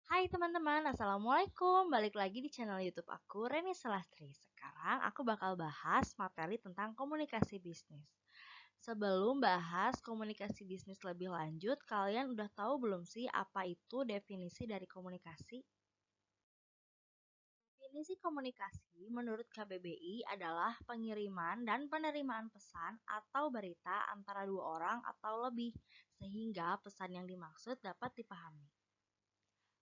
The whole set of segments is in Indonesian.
Hai teman-teman, Assalamualaikum. Balik lagi di channel YouTube aku, Reni Selastri. Sekarang aku bakal bahas materi tentang komunikasi bisnis. Sebelum bahas komunikasi bisnis lebih lanjut, kalian udah tahu belum sih apa itu definisi dari komunikasi? Definisi komunikasi menurut KBBI adalah pengiriman dan penerimaan pesan atau berita antara dua orang atau lebih, sehingga pesan yang dimaksud dapat dipahami.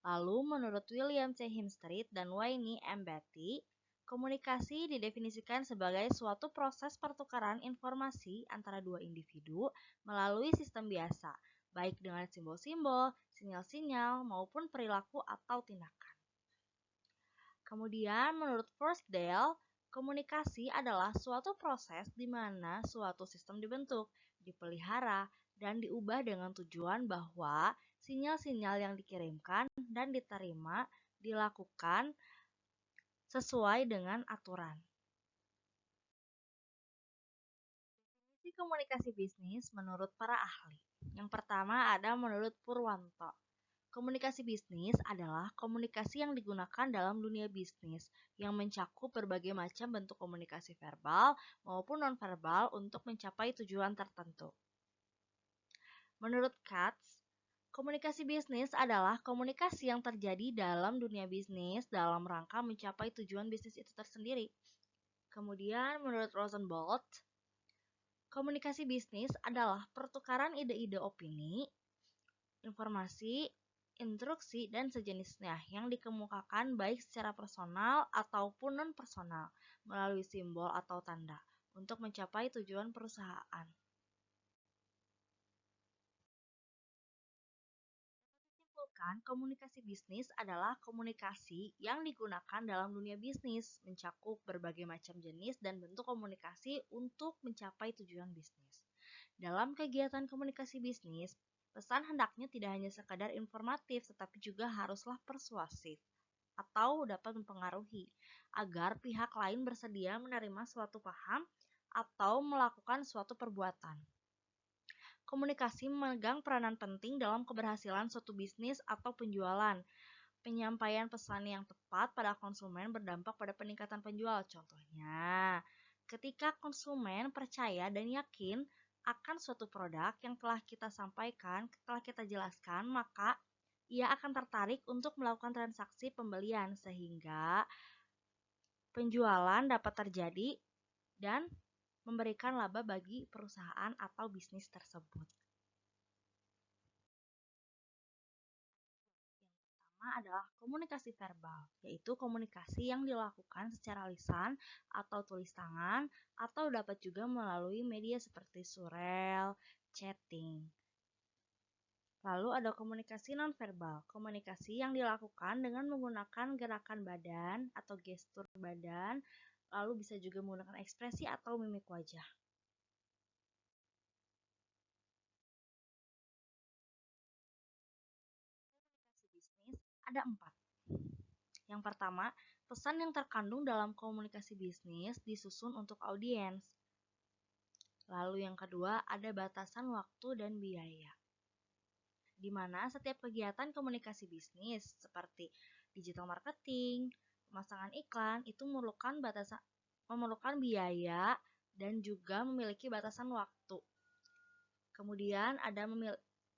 Lalu, menurut William C. Hemstreet dan Wayne M. Beatty, komunikasi didefinisikan sebagai suatu proses pertukaran informasi antara dua individu melalui sistem biasa, baik dengan simbol-simbol, sinyal-sinyal, maupun perilaku atau tindakan. Kemudian, menurut Forstdale, komunikasi adalah suatu proses di mana suatu sistem dibentuk, dipelihara, dan diubah dengan tujuan bahwa sinyal-sinyal yang dikirimkan dan diterima dilakukan sesuai dengan aturan. Definisi komunikasi bisnis menurut para ahli. Yang pertama ada menurut Purwanto. Komunikasi bisnis adalah komunikasi yang digunakan dalam dunia bisnis yang mencakup berbagai macam bentuk komunikasi verbal maupun nonverbal untuk mencapai tujuan tertentu. Menurut Katz, komunikasi bisnis adalah komunikasi yang terjadi dalam dunia bisnis dalam rangka mencapai tujuan bisnis itu tersendiri. Kemudian menurut Rosenbolt, komunikasi bisnis adalah pertukaran ide-ide opini, informasi, instruksi, dan sejenisnya yang dikemukakan baik secara personal ataupun non-personal melalui simbol atau tanda untuk mencapai tujuan perusahaan. Simpulkan, komunikasi bisnis adalah komunikasi yang digunakan dalam dunia bisnis, mencakup berbagai macam jenis dan bentuk komunikasi untuk mencapai tujuan bisnis. Dalam kegiatan komunikasi bisnis, pesan hendaknya tidak hanya sekadar informatif, tetapi juga haruslah persuasif atau dapat mempengaruhi agar pihak lain bersedia menerima suatu paham atau melakukan suatu perbuatan. Komunikasi memegang peranan penting dalam keberhasilan suatu bisnis atau penjualan. Penyampaian pesan yang tepat pada konsumen berdampak pada peningkatan penjual. Contohnya, ketika konsumen percaya dan yakin akan suatu produk yang telah kita sampaikan, telah kita jelaskan, maka ia akan tertarik untuk melakukan transaksi pembelian sehingga penjualan dapat terjadi dan memberikan laba bagi perusahaan atau bisnis tersebut. Yang pertama adalah komunikasi verbal, yaitu komunikasi yang dilakukan secara lisan atau tulis tangan atau dapat juga melalui media seperti surel, chatting. Lalu ada komunikasi nonverbal, komunikasi yang dilakukan dengan menggunakan gerakan badan atau gestur badan, lalu bisa juga menggunakan ekspresi atau mimik wajah. Komunikasi bisnis ada 4. Yang pertama, pesan yang terkandung dalam komunikasi bisnis disusun untuk audiens. Lalu yang kedua, ada batasan waktu dan biaya. Di mana setiap kegiatan komunikasi bisnis seperti digital marketing, pemasangan iklan itu memerlukan biaya dan juga memiliki batasan waktu. Kemudian ada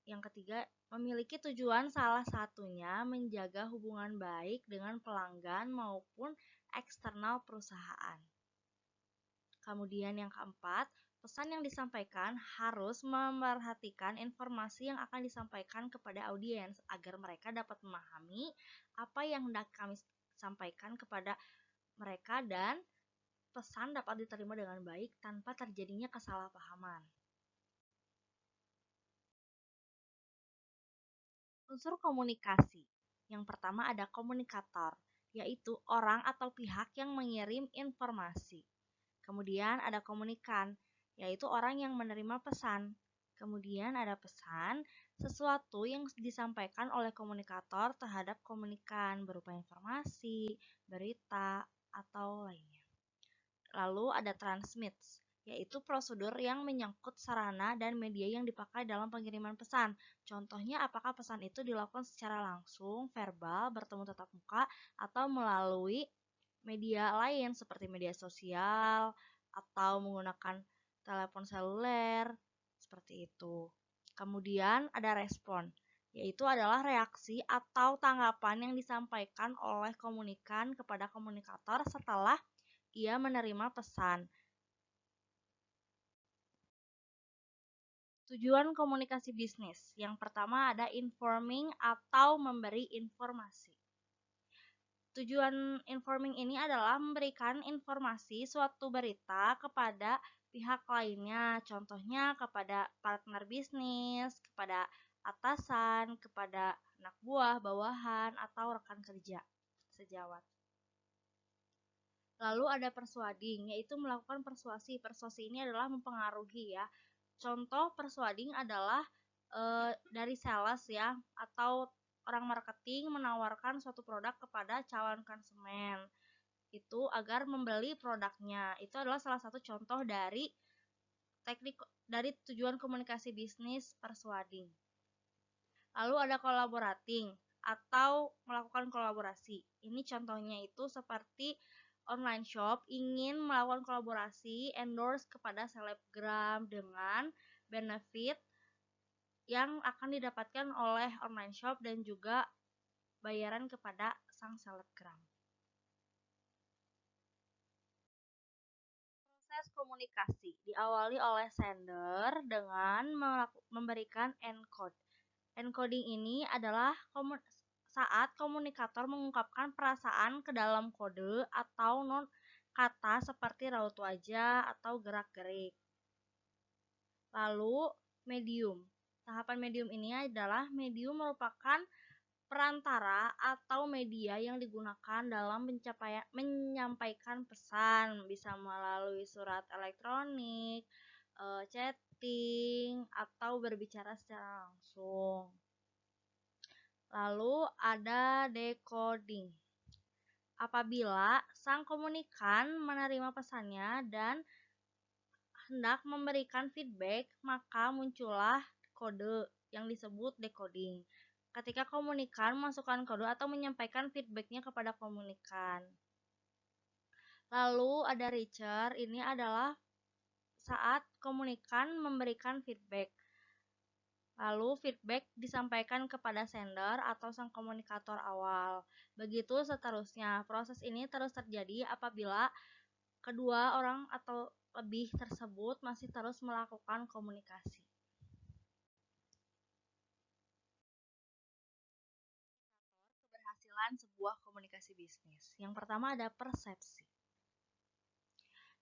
yang ketiga, memiliki tujuan salah satunya menjaga hubungan baik dengan pelanggan maupun eksternal perusahaan. Kemudian yang keempat, pesan yang disampaikan harus memperhatikan informasi yang akan disampaikan kepada audiens agar mereka dapat memahami apa yang hendak kami sampaikan kepada mereka dan pesan dapat diterima dengan baik tanpa terjadinya kesalahpahaman. Unsur komunikasi. Yang pertama ada komunikator, yaitu orang atau pihak yang mengirim informasi. Kemudian ada komunikan, yaitu orang yang menerima pesan. Kemudian ada pesan, sesuatu yang disampaikan oleh komunikator terhadap komunikan berupa informasi, berita, atau lainnya. Lalu ada transmit, yaitu prosedur yang menyangkut sarana dan media yang dipakai dalam pengiriman pesan. Contohnya, apakah pesan itu dilakukan secara langsung, verbal, bertemu tatap muka, atau melalui media lain seperti media sosial atau menggunakan telepon seluler, seperti itu. Kemudian ada respon, yaitu adalah reaksi atau tanggapan yang disampaikan oleh komunikan kepada komunikator setelah ia menerima pesan. Tujuan komunikasi bisnis. Yang pertama ada informing atau memberi informasi. Tujuan informing ini adalah memberikan informasi suatu berita kepada pihak lainnya, contohnya kepada partner bisnis, kepada atasan, kepada anak buah, bawahan, atau rekan kerja sejawat. Lalu ada persuading, yaitu melakukan persuasi. Persuasi ini adalah mempengaruhi ya. Contoh persuading adalah dari sales ya, atau orang marketing menawarkan suatu produk kepada calon konsumen itu agar membeli produknya. Itu adalah salah satu contoh dari teknik dari tujuan komunikasi bisnis persuading. Lalu ada collaborating atau melakukan kolaborasi. Ini contohnya itu seperti online shop ingin melakukan kolaborasi endorse kepada selebgram dengan benefit yang akan didapatkan oleh online shop dan juga bayaran kepada sang selebgram. Proses komunikasi diawali oleh sender dengan memberikan encode. Encoding ini adalah saat komunikator mengungkapkan perasaan ke dalam kode atau non kata seperti raut wajah atau gerak-gerik. Lalu medium. Tahapan medium ini adalah medium merupakan perantara atau media yang digunakan dalam menyampaikan pesan, bisa melalui surat elektronik, chatting, atau berbicara secara langsung. Lalu ada decoding. Apabila sang komunikan menerima pesannya dan hendak memberikan feedback, maka muncullah kode yang disebut decoding. Ketika komunikan memasukkan kode atau menyampaikan feedbacknya kepada komunikan. Lalu ada reacher, ini adalah saat komunikan memberikan feedback. Lalu feedback disampaikan kepada sender atau sang komunikator awal. Begitu seterusnya. Proses ini terus terjadi apabila kedua orang atau lebih tersebut masih terus melakukan komunikasi. Keberhasilan sebuah komunikasi bisnis. Yang pertama ada persepsi,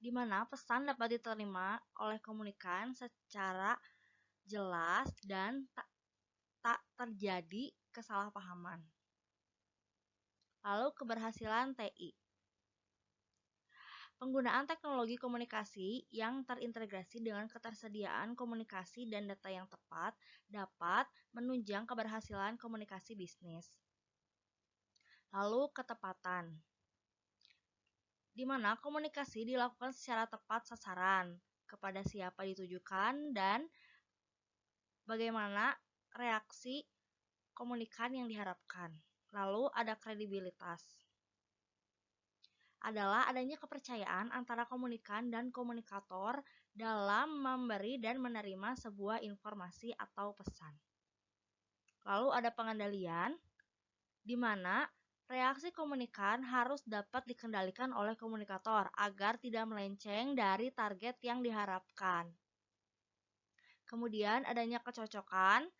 di mana pesan dapat diterima oleh komunikan secara jelas dan tak terjadi kesalahpahaman. Lalu keberhasilan TI. Penggunaan teknologi komunikasi yang terintegrasi dengan ketersediaan komunikasi dan data yang tepat dapat menunjang keberhasilan komunikasi bisnis. Lalu ketepatan, di mana komunikasi dilakukan secara tepat sasaran, kepada siapa ditujukan, dan bagaimana reaksi komunikan yang diharapkan. Lalu ada kredibilitas, adalah adanya kepercayaan antara komunikan dan komunikator dalam memberi dan menerima sebuah informasi atau pesan. Lalu ada pengendalian, di mana reaksi komunikan harus dapat dikendalikan oleh komunikator agar tidak melenceng dari target yang diharapkan. Kemudian adanya kecocokan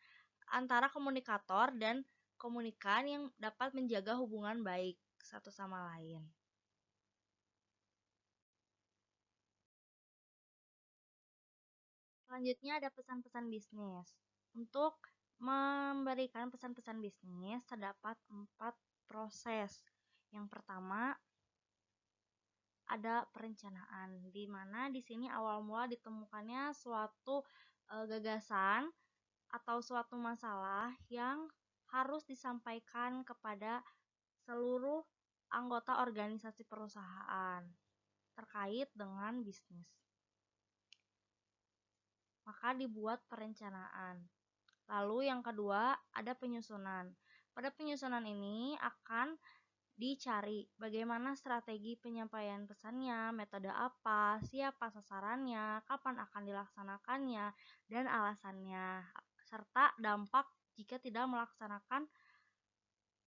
antara komunikator dan komunikan yang dapat menjaga hubungan baik satu sama lain. Selanjutnya ada pesan-pesan bisnis. Untuk memberikan pesan-pesan bisnis terdapat 4 proses. Yang pertama ada perencanaan, di mana di sini awal mula ditemukannya suatu gagasan atau suatu masalah yang harus disampaikan kepada seluruh anggota organisasi perusahaan terkait dengan bisnis. maka dibuat perencanaan. Lalu yang kedua, ada penyusunan. Pada penyusunan ini akan dicari bagaimana strategi penyampaian pesannya, metode apa, siapa sasarannya, kapan akan dilaksanakannya, dan alasannya, serta dampak jika tidak melaksanakan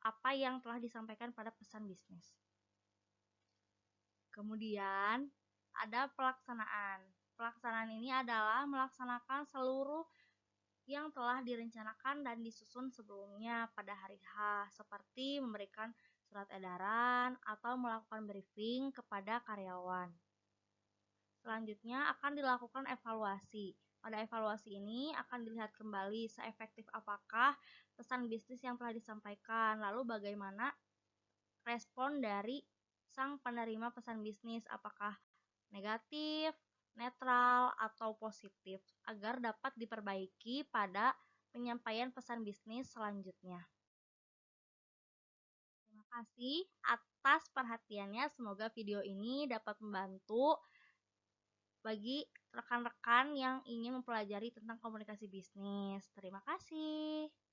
apa yang telah disampaikan pada pesan bisnis. Kemudian ada pelaksanaan. Pelaksanaan ini adalah melaksanakan seluruh yang telah direncanakan dan disusun sebelumnya pada hari H, seperti memberikan surat edaran atau melakukan briefing kepada karyawan. Selanjutnya akan dilakukan evaluasi. Pada evaluasi ini akan dilihat kembali seefektif apakah pesan bisnis yang telah disampaikan, lalu bagaimana respon dari sang penerima pesan bisnis, apakah negatif, netral, atau positif, agar dapat diperbaiki pada penyampaian pesan bisnis selanjutnya. Terima kasih atas perhatiannya. Semoga video ini dapat membantu bagi rekan-rekan yang ingin mempelajari tentang komunikasi bisnis. Terima kasih.